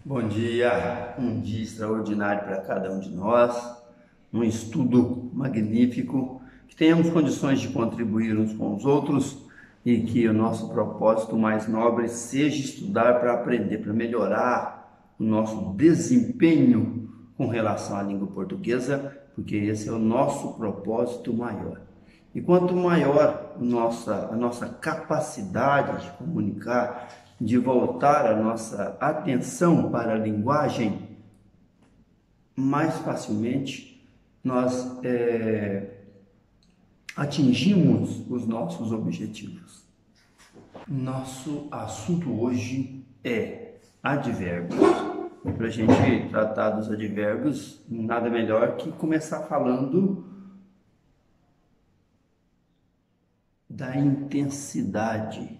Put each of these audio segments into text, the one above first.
Bom dia, um dia extraordinário para cada um de nós, um estudo magnífico, que tenhamos condições de contribuir uns com os outros e que o nosso propósito mais nobre seja estudar para aprender, para melhorar o nosso desempenho com relação à língua portuguesa, porque esse é o nosso propósito maior. E quanto maior a nossa capacidade de comunicar, de voltar a nossa atenção para a linguagem, mais facilmente nós atingimos os nossos objetivos. Nosso assunto hoje é advérbios. Para a gente tratar dos advérbios, nada melhor que começar falando da intensidade.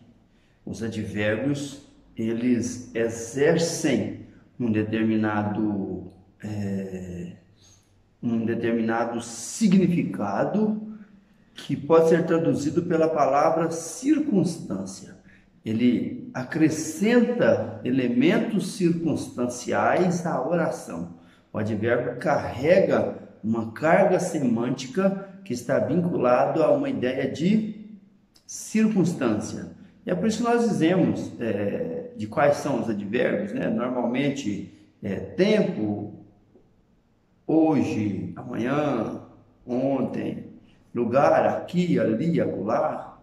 Os advérbios, eles exercem um determinado significado que pode ser traduzido pela palavra circunstância. Ele acrescenta elementos circunstanciais à oração. O advérbio carrega uma carga semântica que está vinculado a uma ideia de circunstância. E é por isso que nós dizemos de quais são os advérbios, né? Normalmente, tempo, hoje, amanhã, ontem, lugar, aqui, ali, acolá,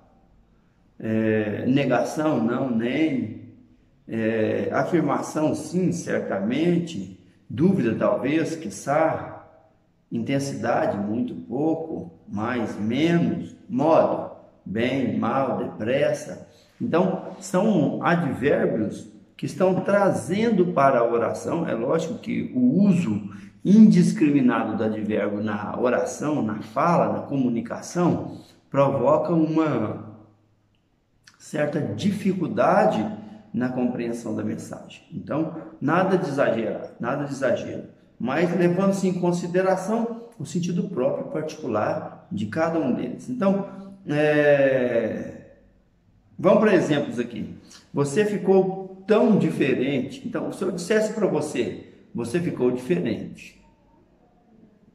negação, não, nem, afirmação, sim, certamente, dúvida, talvez, quiçá, intensidade, muito pouco, mais, menos, modo, bem, mal, depressa. Então, são advérbios que estão trazendo para a oração. É lógico que o uso indiscriminado do advérbio na oração, na fala, na comunicação, provoca uma certa dificuldade na compreensão da mensagem. Então, nada de exagero, mas levando-se em consideração o sentido próprio particular de cada um deles. Então, vamos para exemplos aqui. Você ficou tão diferente. Então, se eu dissesse para você, você ficou diferente,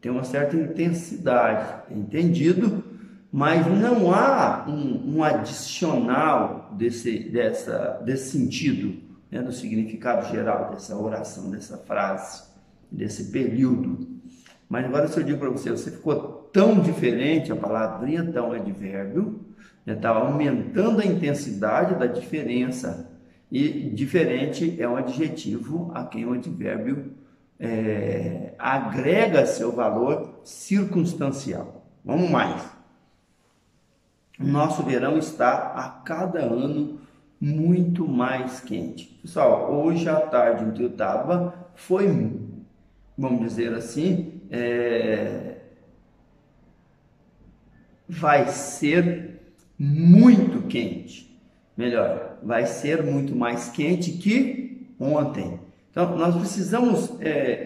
tem uma certa intensidade, entendido? Mas não há um adicional desse sentido, né, do significado geral dessa oração, dessa frase, desse período. Mas agora, se eu digo para você, você ficou tão diferente, a palavrinha tão é advérbio, está aumentando a intensidade da diferença. E diferente é um adjetivo a quem o advérbio agrega seu valor circunstancial. Vamos mais. Nosso verão está a cada ano muito mais quente. Pessoal, hoje à tarde em Tuiutaba foi, vamos dizer assim, vai ser muito quente. Melhor, vai ser muito mais quente que ontem. Então, nós precisamos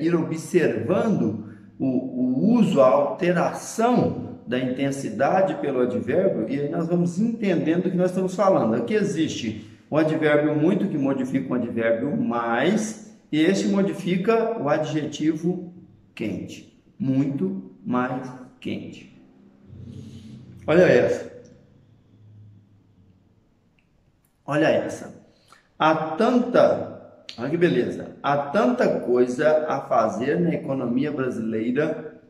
ir observando o uso, a alteração da intensidade pelo advérbio, e aí nós vamos entendendo o que nós estamos falando. Aqui existe o advérbio muito, que modifica o advérbio mais, e este modifica o adjetivo quente. Muito mais quente. Olha essa. Olha essa. Olha que beleza. Há tanta coisa a fazer na economia brasileira.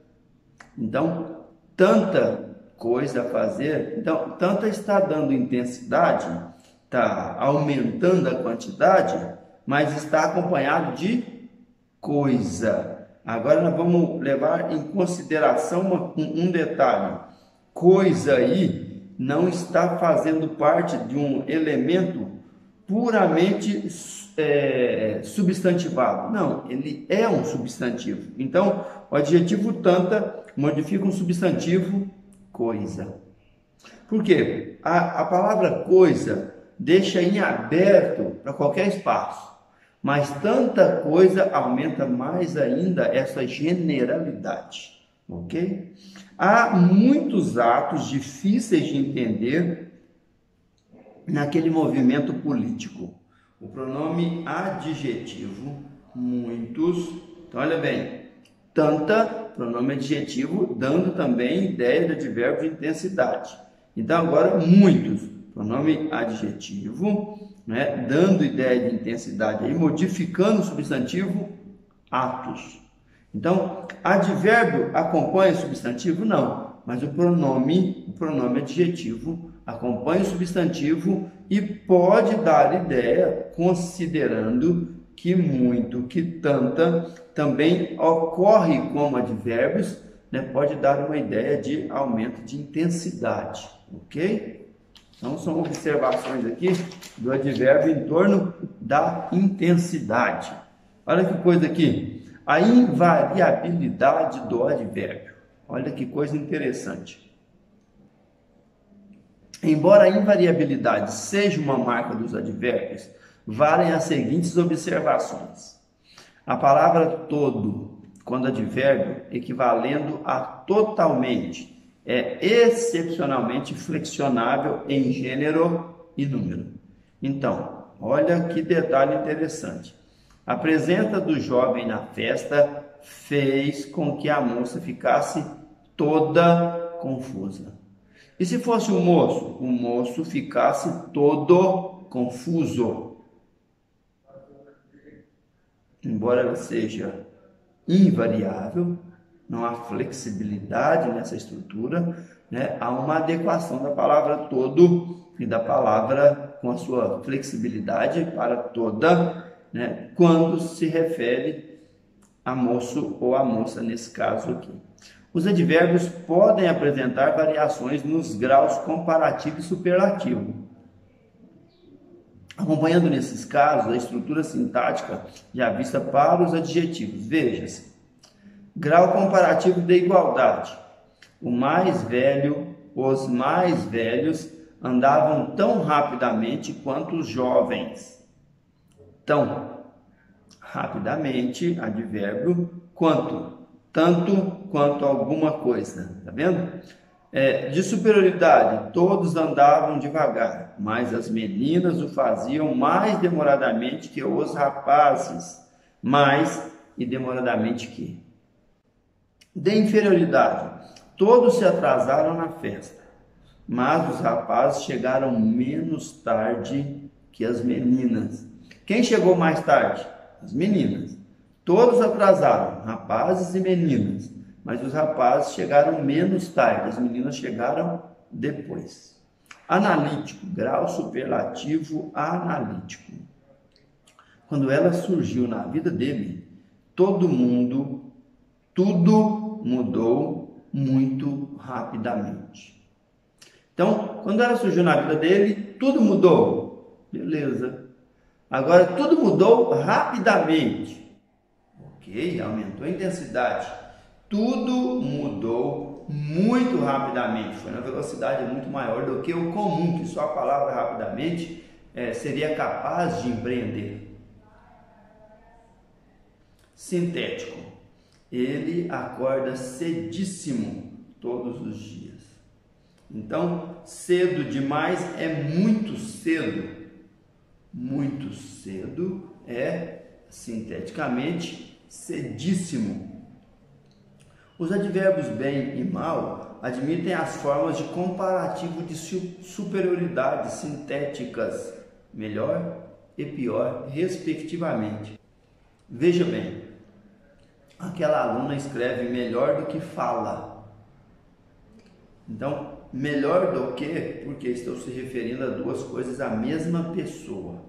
Então, tanta coisa a fazer. Então, tanta está dando intensidade, está aumentando a quantidade, mas está acompanhado de coisa. Agora nós vamos levar em consideração um detalhe. Coisa aí não está fazendo parte de um elemento puramente substantivado. Não, ele é um substantivo. Então, o adjetivo tanta modifica um substantivo coisa. Por quê? A palavra coisa deixa em aberto para qualquer espaço, mas tanta coisa aumenta mais ainda essa generalidade. Ok? Há muitos atos difíceis de entender naquele movimento político. O pronome adjetivo muitos. Então, olha bem, tanta, pronome adjetivo, dando também ideia de advérbio de intensidade. Então, agora, muitos, pronome adjetivo, né, dando ideia de intensidade, aí, modificando o substantivo atos. Então, advérbio acompanha o substantivo? Não, mas o pronome adjetivo acompanha o substantivo e pode dar ideia, considerando que muito, que tanta, também ocorre como advérbios, né? Pode dar uma ideia de aumento de intensidade, ok? Então, são observações aqui do advérbio em torno da intensidade. Olha que coisa aqui, a invariabilidade do advérbio. Olha que coisa interessante. Embora a invariabilidade seja uma marca dos advérbios, valem as seguintes observações. A palavra todo, quando advérbio, equivalendo a totalmente, é excepcionalmente flexionável em gênero e número. Então, olha que detalhe interessante. A presença do jovem na festa fez com que a moça ficasse toda confusa. E se fosse o moço ficasse todo confuso. Embora ela seja invariável, não há flexibilidade nessa estrutura, né? Há uma adequação da palavra todo e da palavra com a sua flexibilidade para toda, né? Quando se refere a moço ou a moça, nesse caso aqui. Os advérbios podem apresentar variações nos graus comparativo e superlativo. Acompanhando nesses casos a estrutura sintática já vista para os adjetivos. Veja-se. Grau comparativo de igualdade. O mais velho, os mais velhos andavam tão rapidamente quanto os jovens. Tão rapidamente, advérbio, quanto, tanto quanto alguma coisa. Tá vendo? De superioridade, todos andavam devagar, mas as meninas o faziam mais demoradamente que os rapazes, mais e demoradamente que. De inferioridade, todos se atrasaram na festa, mas os rapazes chegaram menos tarde que as meninas. Quem chegou mais tarde? As meninas. Todos atrasaram, rapazes e meninas, mas os rapazes chegaram menos tarde, as meninas chegaram depois. Analítico, grau superlativo analítico. Quando ela surgiu na vida dele, tudo mudou muito rapidamente. Então, quando ela surgiu na vida dele, tudo mudou. Beleza. Agora, tudo mudou rapidamente. Ok, aumentou a intensidade. Tudo mudou muito rapidamente. Foi na velocidade muito maior do que o comum, que só a palavra rapidamente seria capaz de empreender. Sintético. Ele acorda cedíssimo todos os dias. Então, cedo demais é muito cedo. Muito cedo é, sinteticamente, cedíssimo. Os advérbios bem e mal admitem as formas de comparativo de superioridade sintéticas, melhor e pior, respectivamente. Veja bem, aquela aluna escreve melhor do que fala. Então, melhor do que, porque estou se referindo a duas coisas, a mesma pessoa.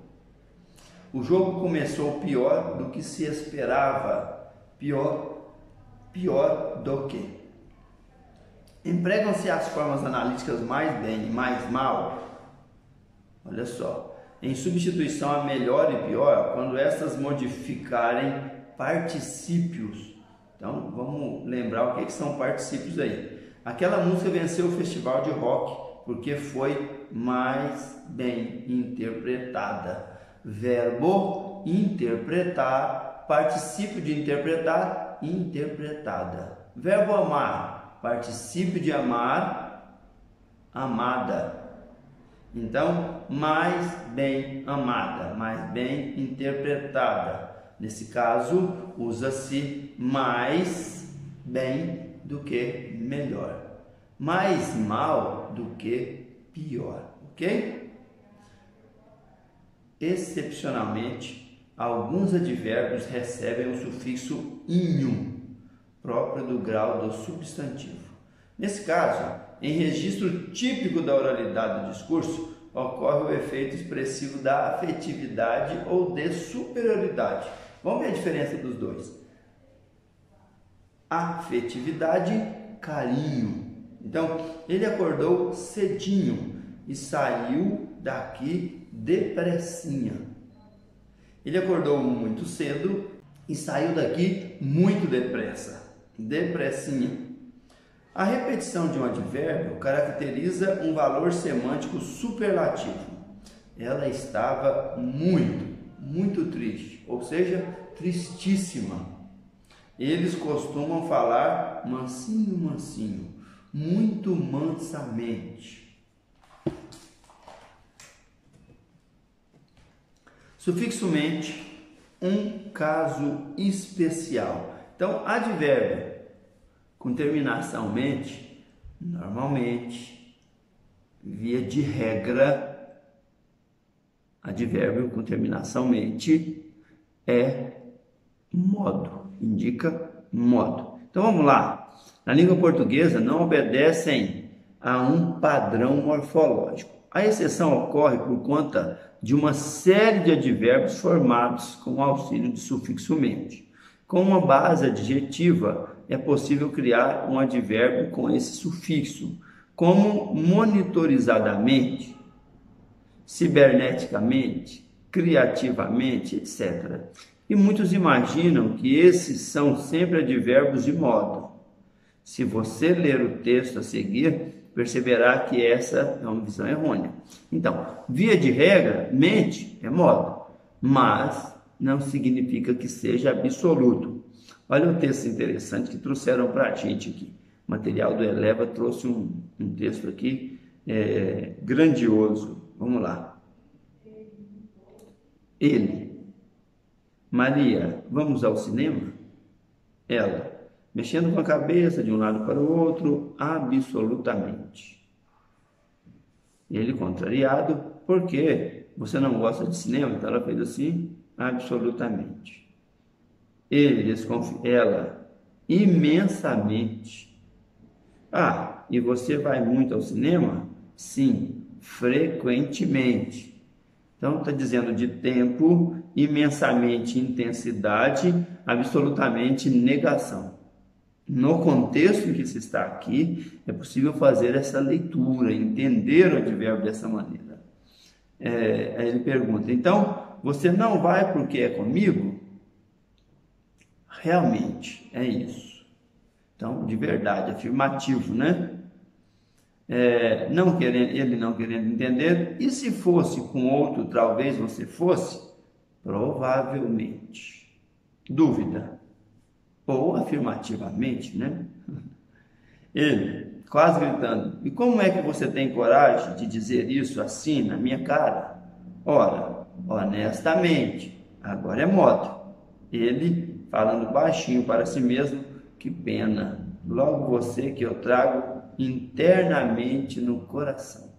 O jogo começou pior do que se esperava. Pior do que. Empregam-se as formas analíticas mais bem e mais mal. Olha só. Em substituição a melhor e pior, quando estas modificarem particípios. Então, vamos lembrar o que são particípios aí. Aquela música venceu o festival de rock porque foi mais bem interpretada. Verbo interpretar, particípio de interpretar, interpretada. Verbo amar, particípio de amar, amada. Então, mais bem amada, mais bem interpretada. Nesse caso, usa-se mais bem do que melhor, mais mal do que pior, ok? Excepcionalmente, alguns advérbios recebem o sufixo inho, próprio do grau do substantivo. Nesse caso, em registro típico da oralidade do discurso, ocorre o efeito expressivo da afetividade ou de superioridade. Vamos ver a diferença dos dois. Afetividade, carinho. Então, ele acordou cedinho e saiu daqui depressinha. Ele acordou muito cedo e saiu daqui muito depressa. Depressinha. A repetição de um advérbio caracteriza um valor semântico superlativo. Ela estava muito triste, ou seja, tristíssima. Eles costumam falar mansinho, mansinho, muito mansamente. Sufixo mente, um caso especial. Então, advérbio com terminação mente, normalmente, via de regra, advérbio com terminação mente é modo, indica modo. Então vamos lá. Na língua portuguesa não obedecem a um padrão morfológico. A exceção ocorre por conta de uma série de advérbios formados com o auxílio de sufixo mente. Com uma base adjetiva, é possível criar um advérbio com esse sufixo, como monitorizadamente, ciberneticamente, criativamente, etc. E muitos imaginam que esses são sempre advérbios de modo. Se você ler o texto a seguir, perceberá que essa é uma visão errônea. Então, via de regra, mente é modo, mas não significa que seja absoluto. Olha o texto interessante que trouxeram para a gente aqui. O material do Eleva trouxe um texto aqui grandioso. Vamos lá. Ele. Maria, vamos ao cinema? Ela, mexendo com a cabeça de um lado para o outro, absolutamente. Ele, contrariado, por quê? Você não gosta de cinema? Então ela fez assim, absolutamente. Ele desconfia, ela, imensamente. Ah, e você vai muito ao cinema? Sim, frequentemente. Então está dizendo de tempo, imensamente intensidade, absolutamente negação. No contexto em que se está aqui, é possível fazer essa leitura, entender o advérbio dessa maneira. Aí ele pergunta, então, você não vai porque é comigo? Realmente, é isso. Então, de verdade, afirmativo, né? Ele não querendo entender, e se fosse com outro, talvez você fosse? Provavelmente. Dúvida. Ou afirmativamente, né? Ele, quase gritando, e como é que você tem coragem de dizer isso assim na minha cara? Ora, honestamente, agora é modo. Ele, falando baixinho para si mesmo, que pena, logo você que eu trago internamente no coração.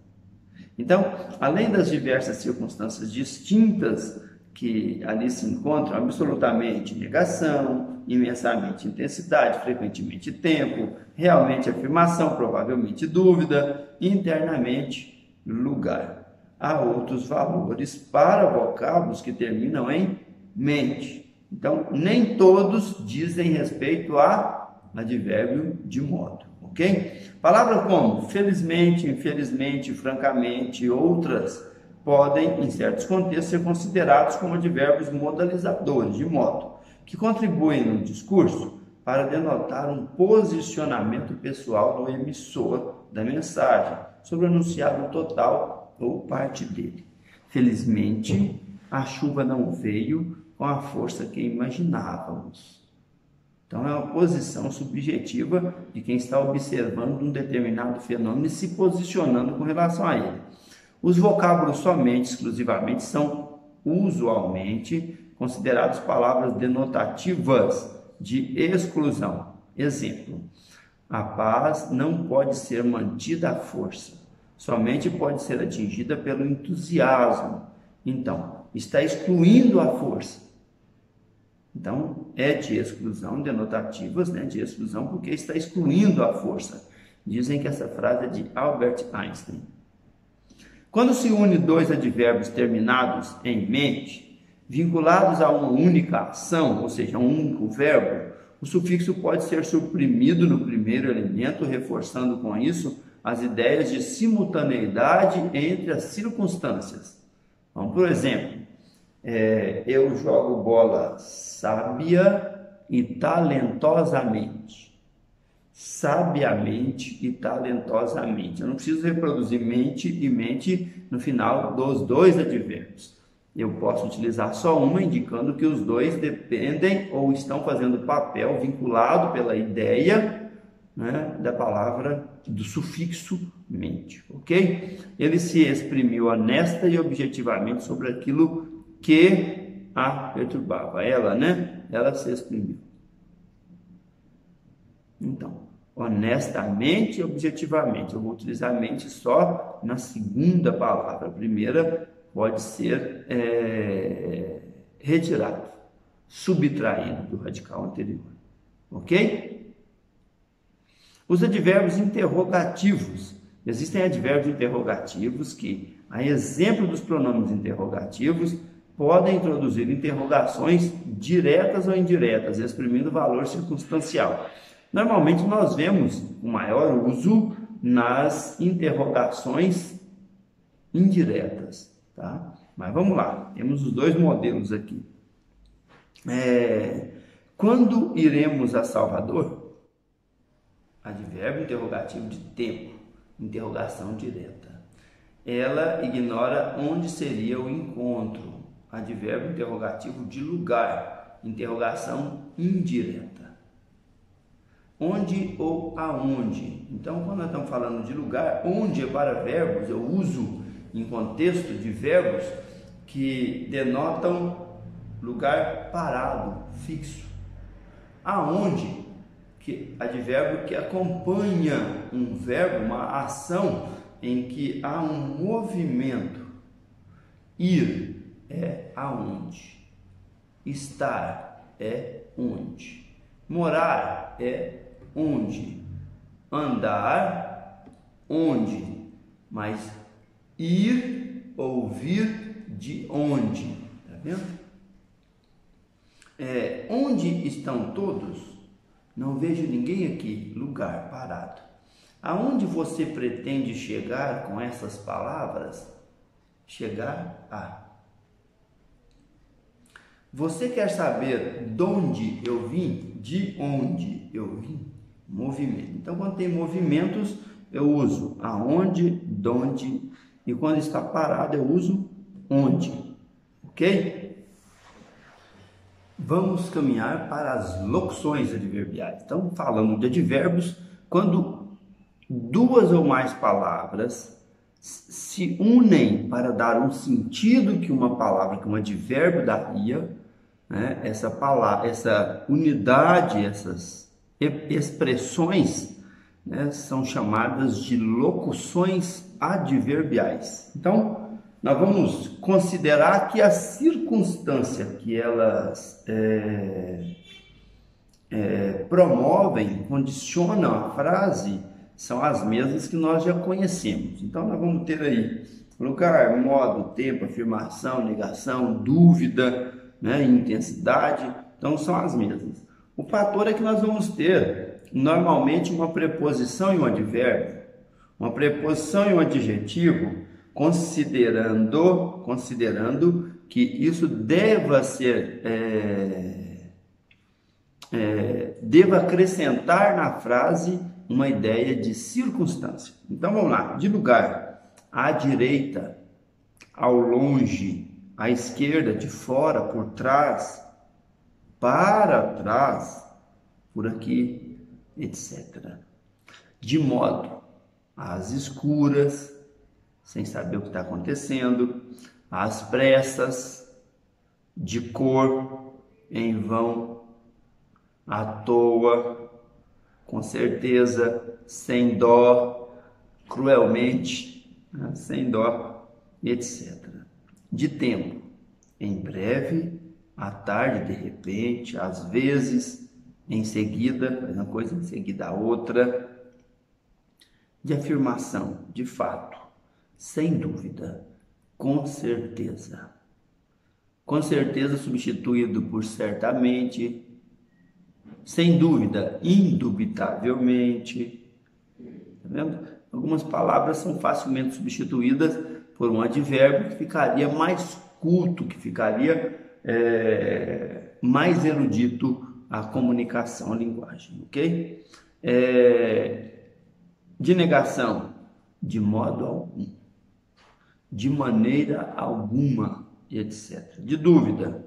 Então, além das diversas circunstâncias distintas que ali se encontram, absolutamente negação, imensamente intensidade, frequentemente tempo, realmente afirmação, provavelmente dúvida, internamente lugar. Há outros valores para vocábulos que terminam em mente. Então, nem todos dizem respeito a advérbio de modo, ok? Palavras como felizmente, infelizmente, francamente, outras podem, em certos contextos, ser considerados como advérbios modalizadores de modo, que contribuem no discurso para denotar um posicionamento pessoal do emissor da mensagem sobre o enunciado total ou parte dele. Felizmente, a chuva não veio com a força que imaginávamos. Então, é uma posição subjetiva de quem está observando um determinado fenômeno e se posicionando com relação a ele. Os vocábulos somente, exclusivamente, são usualmente considerados palavras denotativas de exclusão. Exemplo: a paz não pode ser mantida à força, somente pode ser atingida pelo entusiasmo. Então, está excluindo a força. Então, é de exclusão, denotativas, né, de exclusão, porque está excluindo a força. Dizem que essa frase é de Albert Einstein. Quando se une dois advérbios terminados em mente, vinculados a uma única ação, ou seja, a um único verbo, o sufixo pode ser suprimido no primeiro elemento, reforçando com isso as ideias de simultaneidade entre as circunstâncias. Então, por exemplo, eu jogo bola sábia e talentosamente. Sabiamente e talentosamente. Eu não preciso reproduzir mente e mente no final dos dois advérbios. Eu posso utilizar só uma, indicando que os dois dependem ou estão fazendo papel vinculado pela ideia, né, da palavra, do sufixo mente, ok? Ele se exprimiu honesta e objetivamente sobre aquilo que a perturbava. Ela, né? Ela se exprimiu. Então, honestamente e objetivamente. Eu vou utilizar mente só na segunda palavra. A primeira pode ser retirado, subtraído do radical anterior. Ok? Os advérbios interrogativos. Existem advérbios interrogativos que, a exemplo dos pronomes interrogativos, podem introduzir interrogações diretas ou indiretas, exprimindo valor circunstancial. Normalmente nós vemos o maior uso nas interrogações indiretas, tá? Mas vamos lá, temos os dois modelos aqui. Quando iremos a Salvador? Advérbio interrogativo de tempo, interrogação direta. Ela ignora onde seria o encontro. Advérbio interrogativo de lugar, interrogação indireta. Onde ou aonde? Então, quando nós estamos falando de lugar, onde é para verbos, eu uso em contexto de verbos que denotam lugar parado, fixo. Aonde? Que advérbio que acompanha um verbo, uma ação em que há um movimento. Ir é aonde. Estar é onde. Morar é onde. Andar, onde. Mas ir ou vir, de onde. Tá vendo? Onde estão todos? Não vejo ninguém aqui. Lugar, parado. Aonde você pretende chegar com essas palavras? Chegar a. Você quer saber de onde eu vim? De onde eu vim? Movimento. Então, quando tem movimentos, eu uso aonde, donde, e quando está parado, eu uso onde. Ok? Vamos caminhar para as locuções adverbiais. Então, falando de advérbios, quando duas ou mais palavras se unem para dar um sentido que uma palavra, que um advérbio daria, né? Essa palavra, essa unidade, essas expressões, né, são chamadas de locuções adverbiais. Então, nós vamos considerar que a circunstância que elas promovem, condicionam a frase, são as mesmas que nós já conhecemos. Então, nós vamos ter aí lugar, modo, tempo, afirmação, negação, dúvida, né, intensidade. Então, são as mesmas. O fator é que nós vamos ter, normalmente, uma preposição e um advérbio, uma preposição e um adjetivo, considerando que isso deva ser, deva acrescentar na frase uma ideia de circunstância. Então, vamos lá. De lugar, à direita, ao longe, à esquerda, de fora, por trás, para trás, por aqui, etc. De modo, às escuras, sem saber o que está acontecendo, às pressas, de cor, em vão, à toa, com certeza, sem dó, cruelmente, né? Sem dó, etc. De tempo, em breve, à tarde, de repente, às vezes, em seguida, uma coisa em seguida a outra. De afirmação, de fato, sem dúvida, com certeza. Com certeza substituído por certamente, sem dúvida, indubitavelmente. Tá vendo? Algumas palavras são facilmente substituídas por um advérbio que ficaria mais culto, que ficaria mais erudito a comunicação, a linguagem, ok? De negação, de modo algum, de maneira alguma, etc. De dúvida,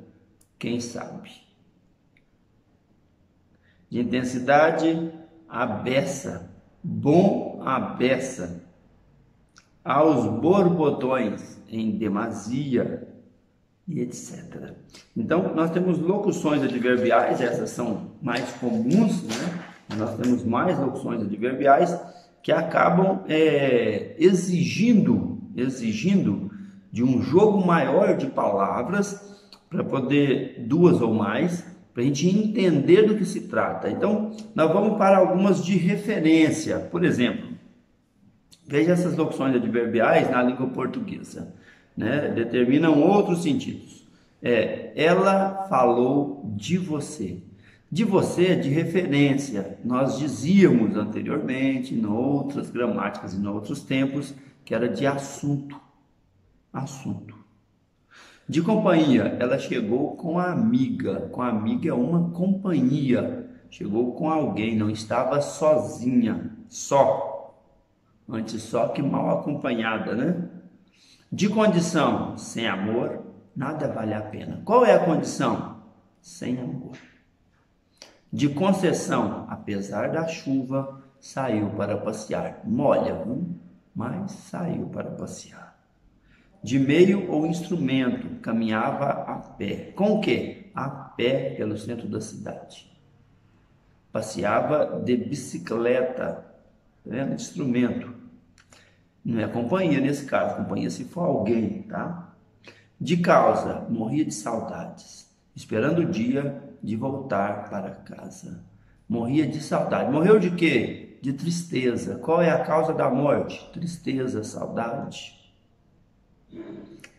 quem sabe. De intensidade, a beça, bom a beça. Aos borbotões, em demasia, e etc. Então, nós temos locuções adverbiais, essas são mais comuns, né? Nós temos mais locuções adverbiais que acabam exigindo de um jogo maior de palavras para poder, duas ou mais, para a gente entender do que se trata. Então, nós vamos para algumas de referência. Por exemplo, veja essas locuções adverbiais na língua portuguesa, né? Determinam outros sentidos. Ela falou de você. De você é de referência. Nós dizíamos anteriormente, em outras gramáticas e em outros tempos, que era de assunto. Assunto. De companhia, ela chegou com a amiga. Com a amiga é uma companhia. Chegou com alguém, não estava sozinha, só. Antes só que mal acompanhada, né? De condição, sem amor, nada vale a pena. Qual é a condição? Sem amor. De concessão, apesar da chuva, saiu para passear. Molha, mas saiu para passear. De meio ou instrumento, caminhava a pé. Com o quê? A pé pelo centro da cidade. Passeava de bicicleta, né? Instrumento. Não é companhia nesse caso, companhia se for alguém, tá? De causa, morria de saudades, esperando o dia de voltar para casa. Morria de saudade. Morreu de quê? De tristeza. Qual é a causa da morte? Tristeza, saudade.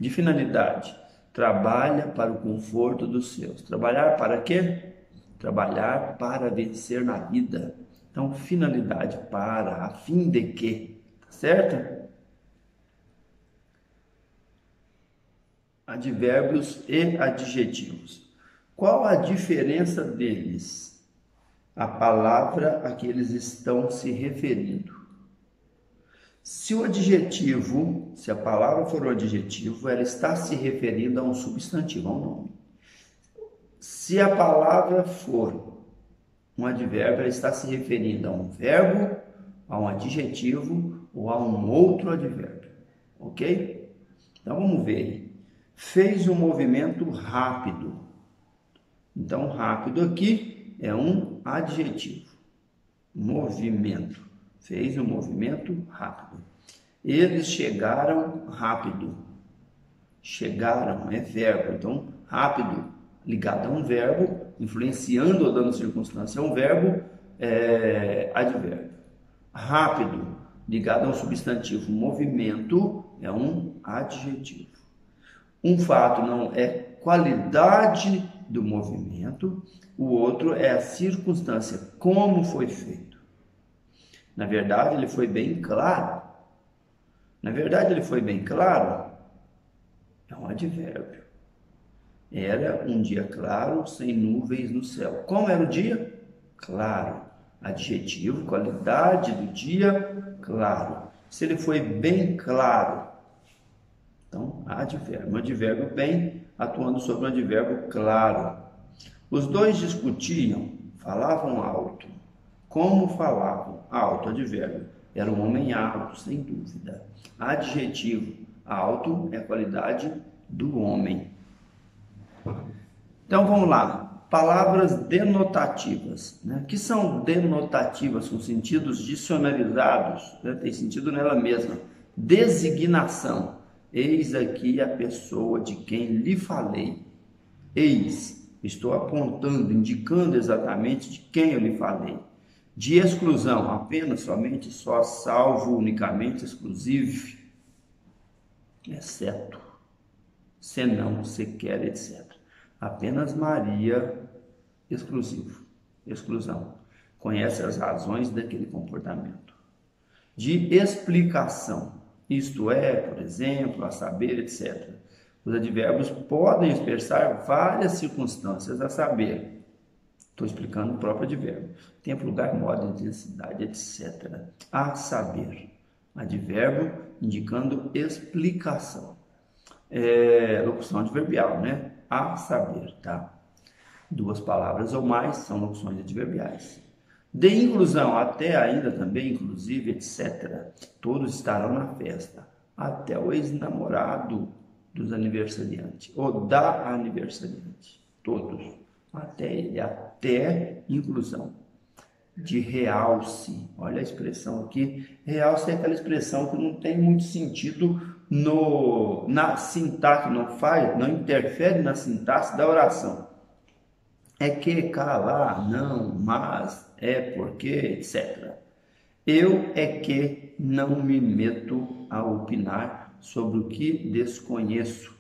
De finalidade, trabalha para o conforto dos seus. Trabalhar para quê? Trabalhar para vencer na vida. Então, finalidade para, a fim de quê? Tá certo? Advérbios e adjetivos. Qual a diferença deles? A palavra a que eles estão se referindo. Se o adjetivo, se a palavra for um adjetivo, ela está se referindo a um substantivo, a um nome. Se a palavra for um advérbio, ela está se referindo a um verbo, a um adjetivo ou a um outro advérbio, ok? Então vamos ver. Fez um movimento rápido. Então, rápido aqui é um adjetivo. Movimento. Fez um movimento rápido. Eles chegaram rápido. Chegaram é verbo. Então, rápido ligado a um verbo, influenciando ou dando circunstância a um verbo, advérbio. Rápido ligado a um substantivo. Movimento é um adjetivo. Um fato não é qualidade do movimento, o outro é a circunstância, como foi feito. Na verdade, ele foi bem claro. Na verdade, ele foi bem claro. É um advérbio. Era um dia claro, sem nuvens no céu. Como era o dia? Claro. Adjetivo, qualidade do dia, claro. Se ele foi bem claro, então, advérbio. Um advérbio bem atuando sobre um advérbio claro. Os dois discutiam, falavam alto. Como falavam? Alto, advérbio. Era um homem alto, sem dúvida. Adjetivo. Alto é a qualidade do homem. Então vamos lá. Palavras denotativas, né? Que são denotativas com sentidos dicionarizados, né? Tem sentido nela mesma. Designação. Eis aqui a pessoa de quem lhe falei. Eis, estou apontando, indicando exatamente de quem eu lhe falei. De exclusão, apenas, somente, só, salvo, unicamente, exclusivo, exceto, senão, sequer, etc. Apenas Maria, exclusivo, exclusão. Conhece as razões daquele comportamento. De explicação, isto é, por exemplo, a saber, etc. Os advérbios podem expressar várias circunstâncias, a saber. Estou explicando o próprio advérbio. Tempo, lugar, modo, intensidade, etc. A saber. Advérbio indicando explicação. Locução adverbial, né? A saber, tá? Duas palavras ou mais são locuções adverbiais. De inclusão, até, ainda, também, inclusive, etc. Todos estarão na festa. Até o ex-namorado dos aniversariantes, ou da aniversariante. Todos. Até ele, até inclusão. De realce. Olha a expressão aqui. Realce é aquela expressão que não tem muito sentido na sintaxe, não interfere na sintaxe da oração. É que, cá, lá, não, mas, é, porque, etc. Eu é que não me meto a opinar sobre o que desconheço.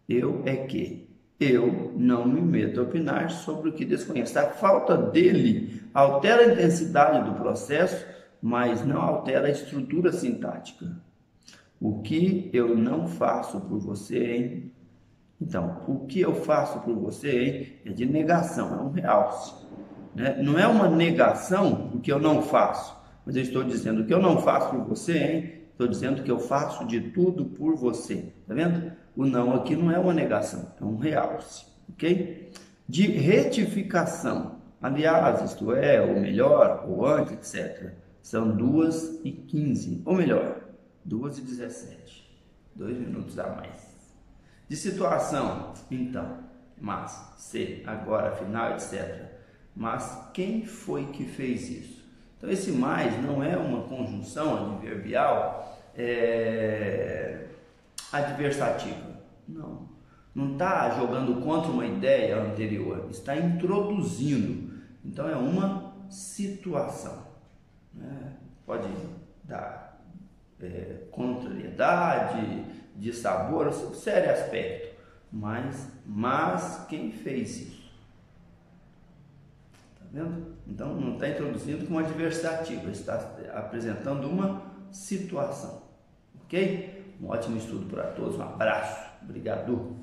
Eu é que eu não me meto a opinar sobre o que desconheço. A falta dele altera a intensidade do processo, mas não altera a estrutura sintática. O que eu não faço por você, hein? Então, o que eu faço por você, hein? É de negação, é um realce. Né? Não é uma negação o que eu não faço, mas eu estou dizendo que eu não faço por você, hein? Estou dizendo que eu faço de tudo por você. Tá vendo? O não aqui não é uma negação, é um realce, ok? De retificação. Aliás, isto é, ou melhor, ou antes, etc. São 2h15, ou melhor, 2h17. 2 minutos a mais. De situação, então, mas, se, agora, afinal, etc. Mas quem foi que fez isso? Então, esse mais não é uma conjunção adverbial adversativa. Não está jogando contra uma ideia anterior, está introduzindo. Então, é uma situação. Né? Pode dar contrariedade, de sabor, sério aspecto. Mas quem fez isso? Tá vendo? Então, não está introduzindo como adversativa, está apresentando uma situação. Ok? Um ótimo estudo para todos, um abraço, obrigado.